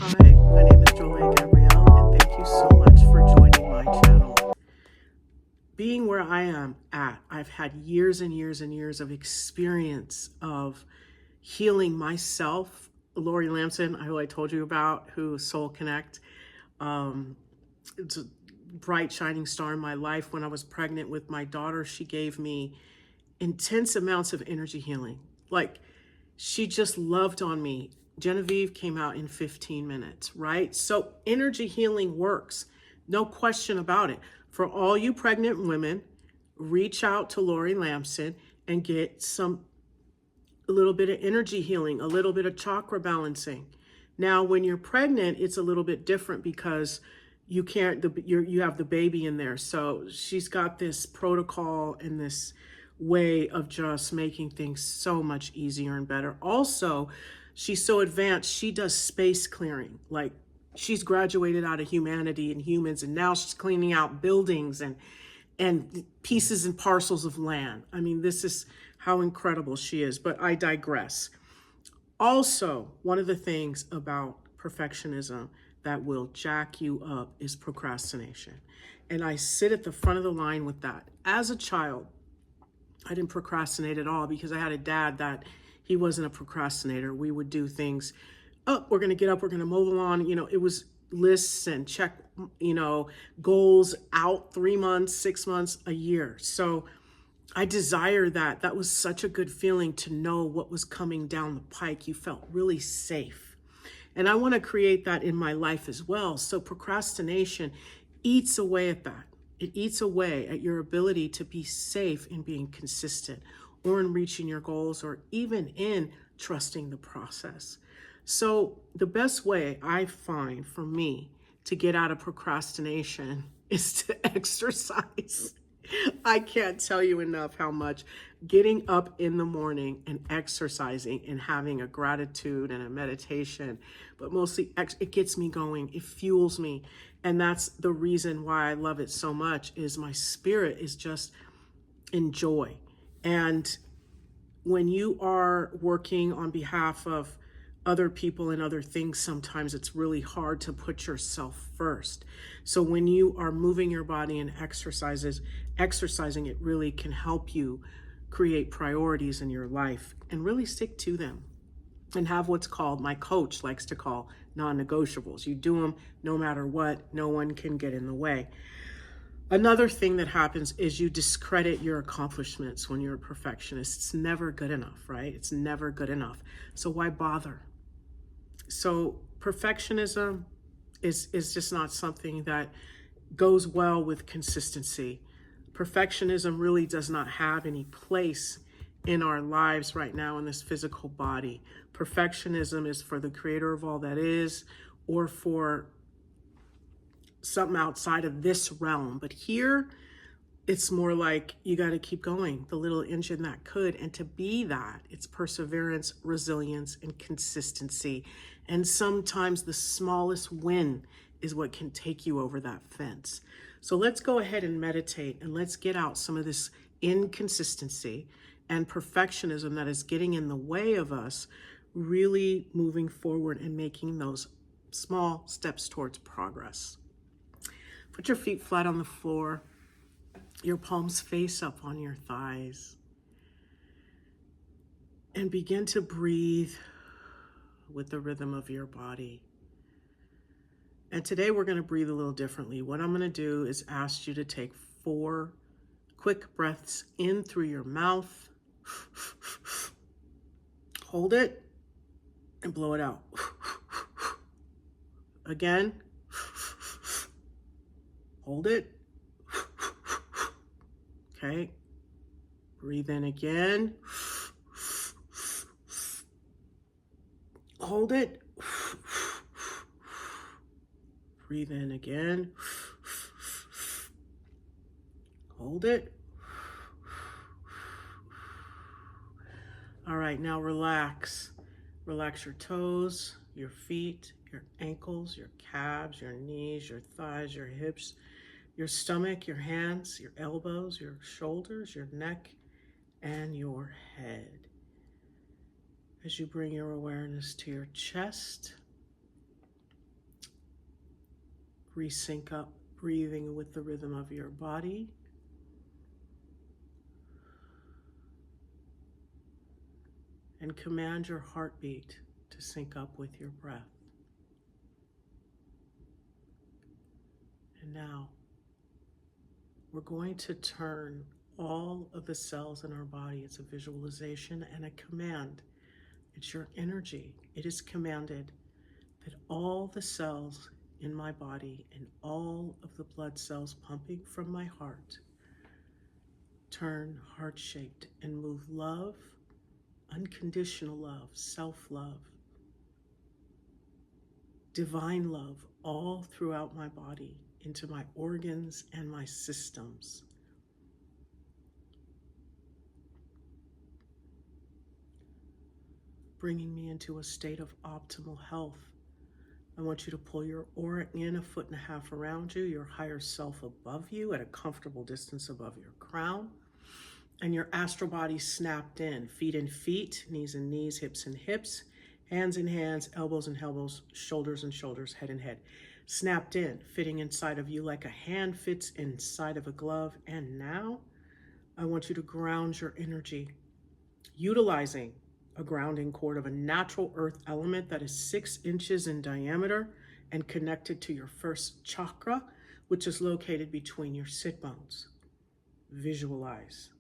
Hi, my name is Jolie Gabrielle, and thank you so much for joining my channel. Being where I am at, I've had years and years and years of experience of healing myself. Lori Lamson, who I told you about, who Soul Connect, it's a bright shining star in my life. When I was pregnant with my daughter, she gave me intense amounts of energy healing. Like, she just loved on me. Genevieve came out in 15 minutes, right? So energy healing works. No question about it. For all you pregnant women, reach out to Lori Lamson and get a little bit of energy healing, a little bit of chakra balancing. Now, when you're pregnant, it's a little bit different because you can't, you have the baby in there. So she's got this protocol and this way of just making things so much easier and better. Also, she's so advanced, she does space clearing. Like, she's graduated out of humanity and humans, and now she's cleaning out buildings and pieces and parcels of land. I mean, this is how incredible she is, but I digress. Also, one of the things about perfectionism that will jack you up is procrastination. And I sit at the front of the line with that. As a child, I didn't procrastinate at all because I had a dad that he wasn't a procrastinator. We would do things, oh, we're going to get up, we're going to mow the lawn. You know, it was lists and check, goals out 3 months, 6 months, a year. So I desire that. That was such a good feeling to know what was coming down the pike. You felt really safe. And I want to create that in my life as well. So procrastination eats away at that. It eats away at your ability to be safe in being consistent or in reaching your goals or even in trusting the process. So the best way I find for me to get out of procrastination is to exercise. I can't tell you enough how much getting up in the morning and exercising and having a gratitude and a meditation, but mostly it gets me going. It fuels me. And that's the reason why I love it so much, is my spirit is just in joy. And when you are working on behalf of other people and other things, sometimes it's really hard to put yourself first. So when you are moving your body and exercising, it really can help you create priorities in your life and really stick to them and have what's called, my coach likes to call, non-negotiables. You do them no matter what. No one can get in the way. Another thing that happens is you discredit your accomplishments when you're a perfectionist. It's never good enough, right? It's never good enough. So why bother? So perfectionism is just not something that goes well with consistency. Perfectionism really does not have any place in our lives right now in this physical body. Perfectionism is for the creator of all that is, or for something outside of this realm. But here, it's more like you got to keep going, the little engine that could. And to be that, it's perseverance, resilience, and consistency. And sometimes the smallest win is what can take you over that fence. So let's go ahead and meditate, and let's get out some of this inconsistency and perfectionism that is getting in the way of us really moving forward and making those small steps towards progress. Put your feet flat on the floor, your palms face up on your thighs, and begin to breathe with the rhythm of your body. And today we're going to breathe a little differently. What I'm going to do is ask you to take 4 quick breaths in through your mouth. Hold it and blow it out. Again. Hold it. Okay. Breathe in again. Hold it. Breathe in again. Hold it. All right, now relax. Relax your toes, your feet, your ankles, your calves, your knees, your thighs, your hips, your stomach, your hands, your elbows, your shoulders, your neck, and your head. As you bring your awareness to your chest, Resync up, breathing with the rhythm of your body. And command your heartbeat to sync up with your breath. And now, we're going to turn all of the cells in our body. It's a visualization and a command. It's your energy. It is commanded that all the cells in my body and all of the blood cells pumping from my heart turn heart-shaped and move love, unconditional love, self-love, divine love all throughout my body, into my organs and my systems. Bringing me into a state of optimal health. I want you to pull your aura in 1.5 feet around you, your higher self above you at a comfortable distance above your crown, and your astral body snapped in, feet in feet, knees in knees, hips in hips, hands in hands, elbows in elbows, shoulders in shoulders, head in head. Snapped in, fitting inside of you like a hand fits inside of a glove. And now I want you to ground your energy, utilizing a grounding cord of a natural earth element that is 6 inches in diameter and connected to your first chakra, which is located between your sit bones. Visualize.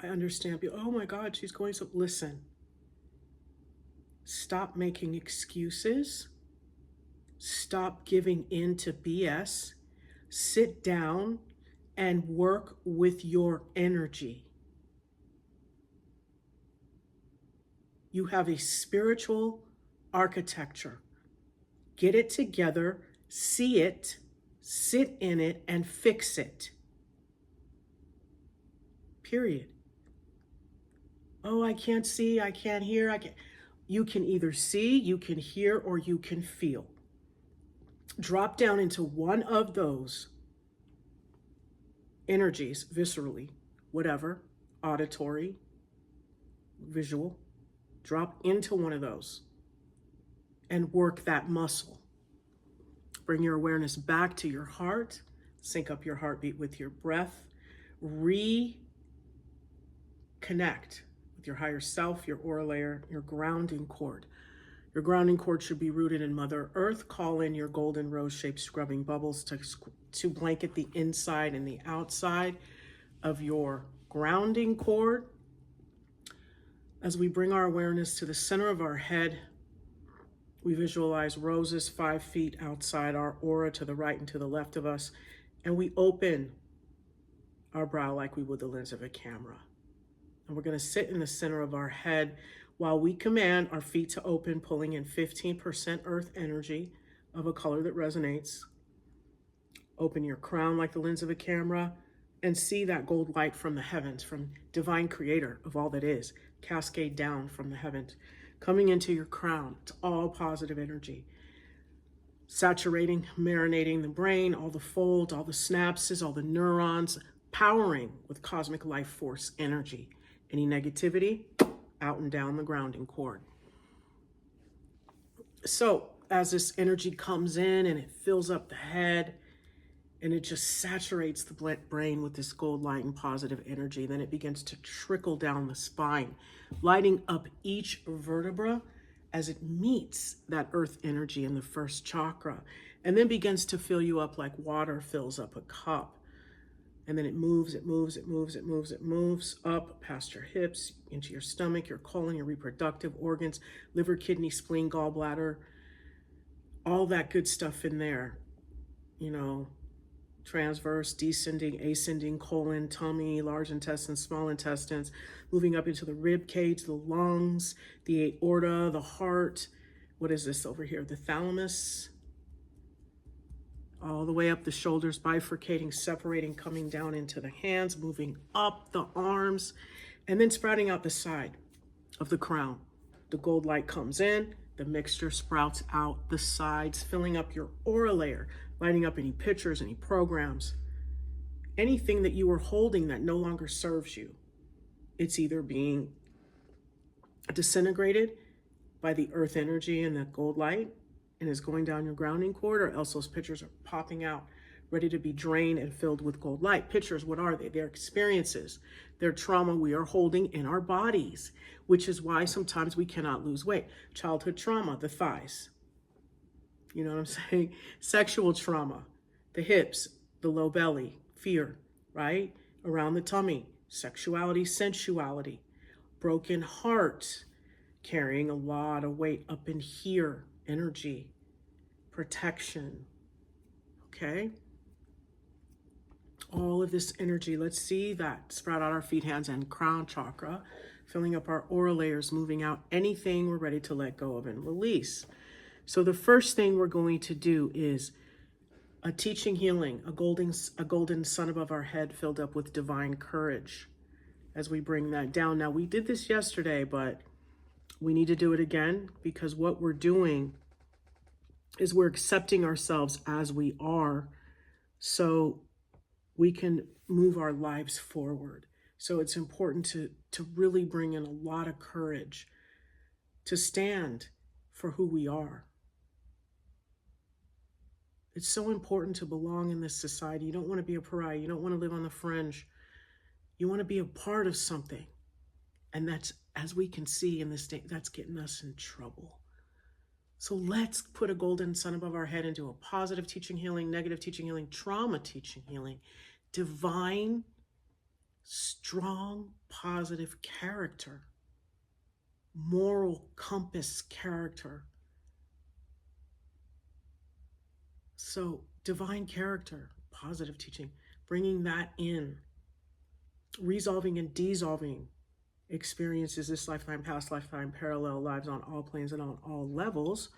I understand. Oh my God, she's going so. Listen. Stop making excuses. Stop giving in to BS. Sit down and work with your energy. You have a spiritual architecture. Get it together, see it, sit in it, and fix it. Period. Oh, I can't see, I can't hear, I can't. You can either see, you can hear, or you can feel. Drop down into one of those energies, viscerally, whatever, auditory, visual. Drop into one of those and work that muscle. Bring your awareness back to your heart. Sync up your heartbeat with your breath. Reconnect with your higher self, your aura layer, your grounding cord. Your grounding cord should be rooted in Mother Earth. Call in your golden rose-shaped scrubbing bubbles to blanket the inside and the outside of your grounding cord. As we bring our awareness to the center of our head, we visualize roses 5 feet outside our aura to the right and to the left of us, and we open our brow like we would the lens of a camera. And we're going to sit in the center of our head while we command our feet to open, pulling in 15% earth energy of a color that resonates. Open your crown like the lens of a camera and see that gold light from the heavens, from divine creator of all that is, cascade down from the heavens, coming into your crown. It's all positive energy. Saturating, marinating the brain, all the folds, all the synapses, all the neurons, powering with cosmic life force energy. Any negativity, out and down the grounding cord. So as this energy comes in and it fills up the head and it just saturates the brain with this gold light and positive energy, then it begins to trickle down the spine, lighting up each vertebra as it meets that earth energy in the first chakra, and then begins to fill you up like water fills up a cup. And then it moves up past your hips, into your stomach, your colon, your reproductive organs, liver, kidney, spleen, gallbladder, all that good stuff in there. You know, transverse, descending, ascending, colon, tummy, large intestines, small intestines, moving up into the rib cage, the lungs, the aorta, the heart. What is this over here? The thalamus. All the way up the shoulders, bifurcating, separating, coming down into the hands, moving up the arms, and then sprouting out the side of the crown. The gold light comes in, the mixture sprouts out the sides, filling up your aura layer, lighting up any pictures, any programs, anything that you were holding that no longer serves you. It's either being disintegrated by the earth energy and the gold light, and is going down your grounding cord, or else those pictures are popping out, ready to be drained and filled with gold light. Pictures, what are they? They're experiences. They're trauma we are holding in our bodies, which is why sometimes we cannot lose weight. Childhood trauma, the thighs. You know what I'm saying? Sexual trauma, the hips, the low belly, fear, right? Around the tummy, sexuality, sensuality, broken heart, carrying a lot of weight up in here, energy, protection, okay? All of this energy, let's see that sprout out our feet, hands, and crown chakra, filling up our aura layers, moving out anything we're ready to let go of and release. So the first thing we're going to do is a teaching healing, a golden sun above our head filled up with divine courage as we bring that down. Now, we did this yesterday, but we need to do it again, because what we're doing is we're accepting ourselves as we are so we can move our lives forward. So it's important to really bring in a lot of courage to stand for who we are. It's so important to belong in this society. You don't want to be a pariah. You don't want to live on the fringe. You want to be a part of something. And that's, as we can see in this day, that's getting us in trouble. So let's put a golden sun above our head and do a positive teaching healing, negative teaching healing, trauma teaching healing, divine, strong, positive character, moral compass character. So divine character, positive teaching, bringing that in, resolving and dissolving experiences this lifetime, past lifetime, parallel lives on all planes and on all levels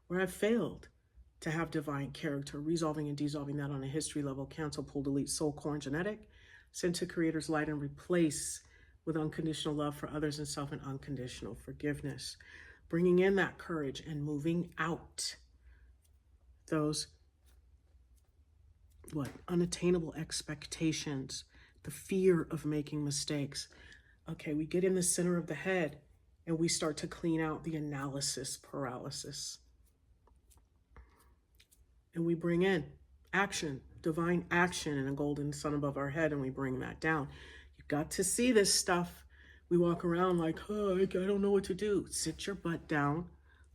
where I've failed to have divine character, resolving and dissolving that on a history level, cancel, pull, delete, soul, core, and genetic, send to Creator's light and replace with unconditional love for others and self and unconditional forgiveness. Bringing in that courage and moving out those unattainable expectations, the fear of making mistakes. Okay, we get in the center of the head and we start to clean out the analysis paralysis. And we bring in action, divine action, and a golden sun above our head, and we bring that down. You've got to see this stuff. We walk around like, oh, I don't know what to do. Sit your butt down.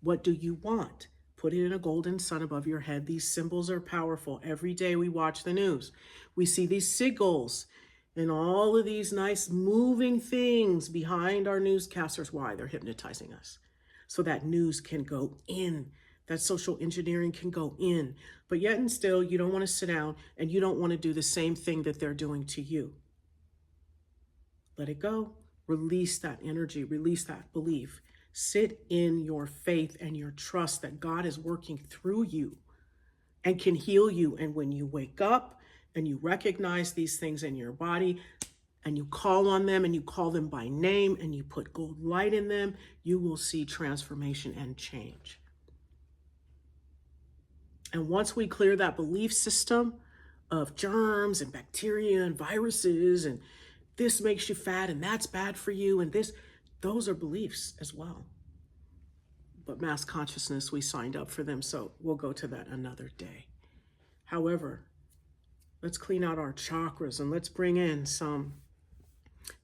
What do you want? Put it in a golden sun above your head. These symbols are powerful. Every day we watch the news. We see these sigils and all of these nice moving things behind our newscasters. Why? They're hypnotizing us so that news can go in, that social engineering can go in. But yet and still, you don't want to sit down and you don't want to do the same thing that they're doing to you. Let it go. Release that energy. Release that belief. Sit in your faith and your trust that God is working through you and can heal you. And when you wake up and you recognize these things in your body and you call on them and you call them by name and you put gold light in them, you will see transformation and change. And once we clear that belief system of germs and bacteria and viruses and this makes you fat and that's bad for you and this, those are beliefs as well. But mass consciousness, we signed up for them, so we'll go to that another day. However, let's clean out our chakras and let's bring in some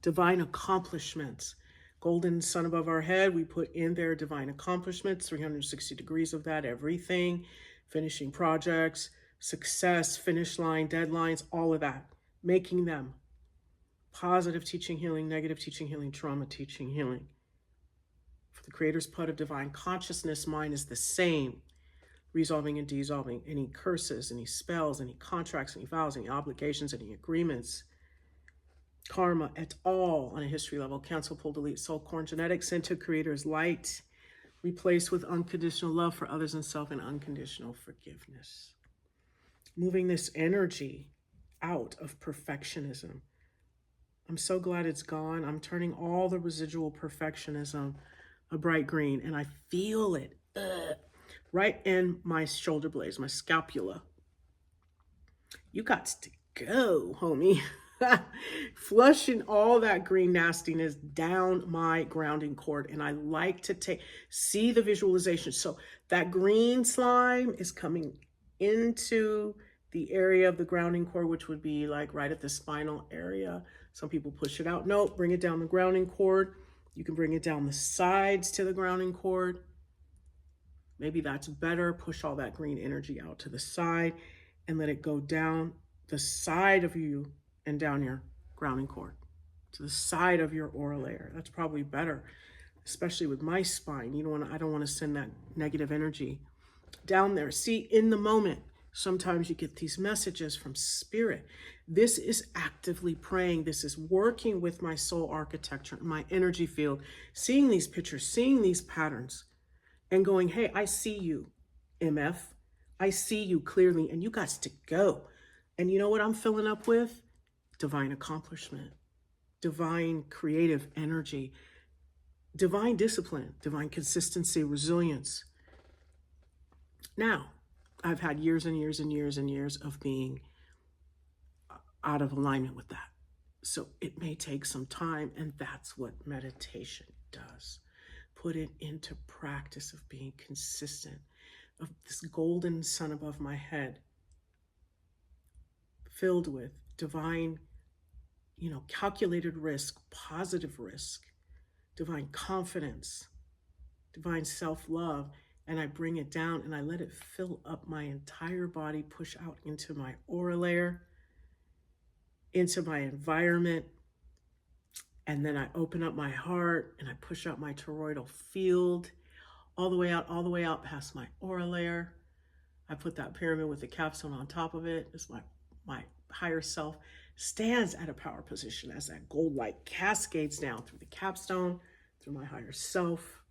divine accomplishments. Golden sun above our head, we put in there divine accomplishments, 360 degrees of that, everything, finishing projects, success, finish line, deadlines, all of that, making them positive teaching healing, negative teaching healing, trauma teaching healing. For the Creator's put of divine consciousness, mine is the same. Resolving and dissolving any curses, any spells, any contracts, any vows, any obligations, any agreements, karma at all on a history level. Cancel, pull, delete, soul, core, and genetics, sent to Creator's light. Replace with unconditional love for others and self and unconditional forgiveness. Moving this energy out of perfectionism. I'm so glad it's gone. I'm turning all the residual perfectionism a bright green, and I feel it right in my shoulder blades, my scapula. You got to go, homie. Flushing all that green nastiness down my grounding cord. And I like to see the visualization. So that green slime is coming into the area of the grounding cord, which would be like right at the spinal area. Some people push it out. No, bring it down the grounding cord. You can bring it down the sides to the grounding cord. Maybe that's better. Push all that green energy out to the side and let it go down the side of you and down your grounding cord to the side of your aura layer. That's probably better, especially with my spine. I don't want to send that negative energy down there. See, in the moment, sometimes you get these messages from spirit. This is actively praying. This is working with my soul architecture, my energy field, seeing these pictures, seeing these patterns, and going, hey, I see you, MF. I see you clearly, and you got to go. And you know what I'm filling up with? Divine accomplishment, divine creative energy, divine discipline, divine consistency, resilience. Now, I've had years and years and years and years of being out of alignment with that. So it may take some time, and that's what meditation does. Put it into practice of being consistent, of this golden sun above my head, filled with divine, calculated risk, positive risk, divine confidence, divine self-love, and I bring it down and I let it fill up my entire body, push out into my aura layer, into my environment, and then I open up my heart and I push out my toroidal field all the way out past my aura layer. I put that pyramid with the capstone on top of it. It's my higher self stands at a power position as that gold light cascades down through the capstone, through my higher self.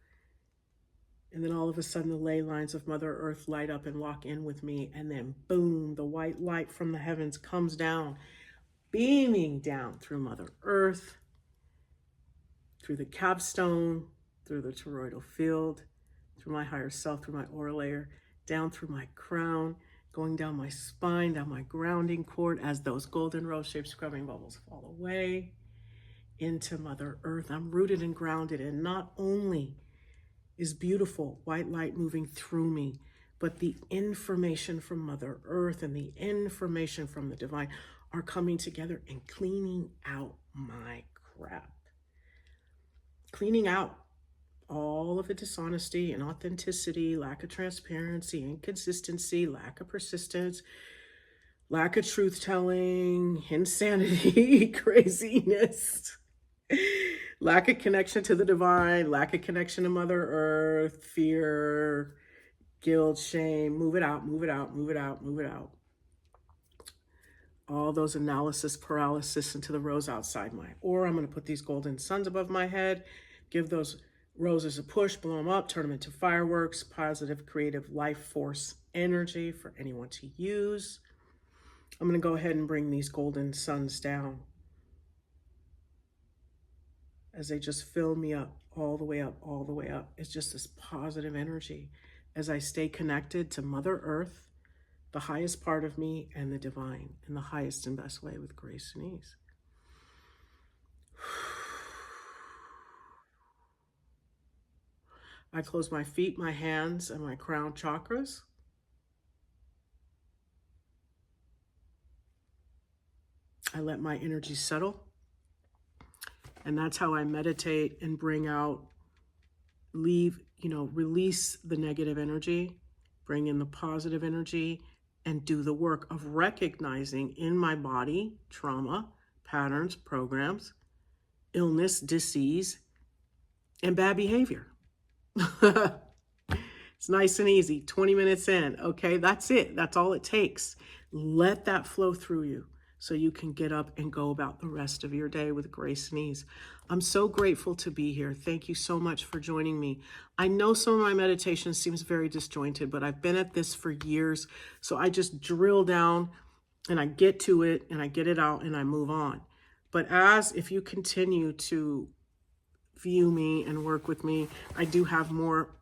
And then all of a sudden the ley lines of Mother Earth light up and walk in with me. And then boom, the white light from the heavens comes down, beaming down through Mother Earth, through the capstone, through the toroidal field, through my higher self, through my aura layer, down through my crown, going down my spine, down my grounding cord as those golden rose-shaped scrubbing bubbles fall away into Mother Earth. I'm rooted and grounded, and not only is beautiful white light moving through me, but the information from Mother Earth and the information from the divine are coming together and cleaning out my crap. Cleaning out all of the dishonesty, inauthenticity, lack of transparency, inconsistency, lack of persistence, lack of truth-telling, insanity, craziness, lack of connection to the divine, lack of connection to Mother Earth, fear, guilt, shame. Move it out, move it out, move it out, move it out. All those analysis paralysis into the rose outside my aura. I'm going to put these golden suns above my head, give those roses a push, blow them up, turn them into fireworks, positive, creative life force energy for anyone to use. I'm going to go ahead and bring these golden suns down as they just fill me up, all the way up, all the way up. It's just this positive energy as I stay connected to Mother Earth, the highest part of me, and the divine in the highest and best way with grace and ease. I close my feet, my hands, and my crown chakras. I let my energy settle. And that's how I meditate and bring out, release the negative energy, bring in the positive energy, and do the work of recognizing in my body trauma, patterns, programs, illness, disease, and bad behavior. It's nice and easy. 20 minutes in. Okay, that's it. That's all it takes. Let that flow through you so you can get up and go about the rest of your day with grace and ease. I'm so grateful to be here. Thank you so much for joining me. I know some of my meditation seems very disjointed, but I've been at this for years. So I just drill down and I get to it and I get it out and I move on. But if you continue to view me and work with me, I do have more,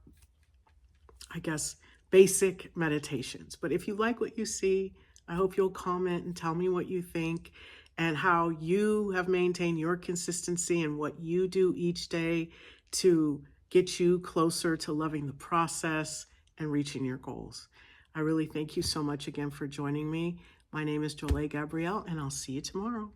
basic meditations. But if you like what you see, I hope you'll comment and tell me what you think. and how you have maintained your consistency and what you do each day to get you closer to loving the process and reaching your goals. I really thank you so much again for joining me. My name is Jolie Gabrielle, and I'll see you tomorrow.